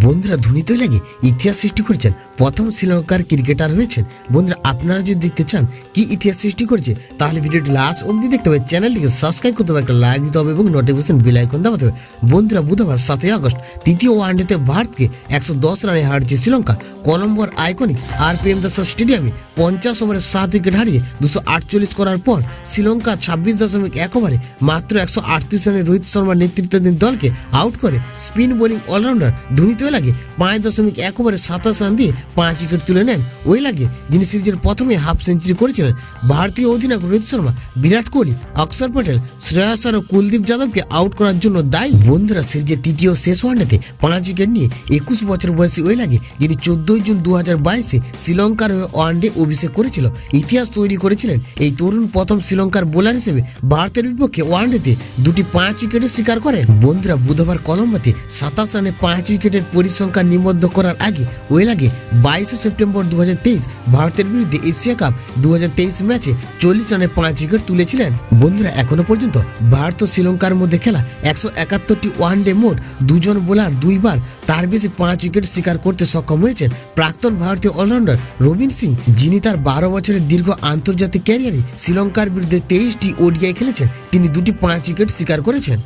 বন্ধুরা ধোনি তো লাগে ইতিহাস সৃষ্টি করেছেন, প্রথম শ্রীলঙ্কার ক্রিকেটার হয়েছেন। বন্ধুরা আপনারা যদি দেখতে চান কি ইতিহাস সৃষ্টি করেছে, তাহলে ভিডিওটি লাস্ট অবধি দেখতে হবে। চ্যানেলটিকে সাবস্ক্রাইব করতে হবে, একটা লাইক দিতে হবে এবং নোটিফিকেশন বেল আইকন দাবাতে হবে। বন্ধুরা বুধবার 7 আগস্ট তৃতীয় ওয়ানডেতে ভারতকে 110 রানে হারিয়েছে শ্রীলঙ্কা। কলম্বোর আইকনিক RPM দাস স্টেডিয়ামে 50 ওভারে 7 উইকেট হারিয়ে 248 করার পর শ্রীলঙ্কা 26.1 ওভারে মাত্র 138 রানে রোহিত শর্মার নেতৃত্বাধীন দলকে আউট করে স্পিন বোলিং অলরাউন্ডার ধোনি তো লাগে 5.1 ওভারে 27 রান দিয়ে 5 উইকেট তুলে নেন। ওই লাগে যিনি সিরিজের প্রথমে হাফ সেঞ্চুরি করেছিলেন। ভারতীয় অধিনায়ক রোহিত শর্মা, বিরাট কোহলি, অক্ষর পটেল, শ্রেয়াস আর কুলদীপ যাদবকে আউট করার জন্য দায়ী। বন্ধুরা সিরিজের তৃতীয় শেষ ওয়ানডেতে 5 উইকেট নিয়ে 21 বছর বয়সী ওই লাগে যিনি 14 জুন 2022-এ শ্রীলঙ্কার হয়ে ওয়ানডে অভিষেক করেছিল, ইতিহাস তৈরি করেছিলেন। এই তরুণ প্রথম শ্রীলঙ্কার বোলার হিসেবে ভারতের বিপক্ষে ওয়ানডেতে দুটি 5 উইকেটের শিকার করেন। বন্ধুরা বুধবার কলম্বোতে 27 রানে 5 উইকেটের পরিসংখ্যান নিবদ্ধ করার আগে ওই লাগে 22 সেপ্টেম্বর 2023 ভারতের বিরুদ্ধে এশিয়া কাপ 2023 ম্যাচে 40 রানে 5 উইকেট তুলেছিলেন। বন্ধুরা এখনো পর্যন্ত ভারত ও শ্রীলঙ্কার মধ্যে খেলা 171টি ওয়ানডে মোট 2 জন বোলার 2 বার তার বেশি 5 উইকেট শিকার করতে সক্ষম হয়েছেন প্রাক্তন ভারতীয় অলরাউন্ডার রবিন সিং, যিনি তার 12 বছরের দীর্ঘ আন্তর্জাতিক ক্যারিয়ারে শ্রীলঙ্কার বিরুদ্ধে 23টি ODI খেলেছেন। তিনি দুটি 5 উইকেট শিকার করেছেন।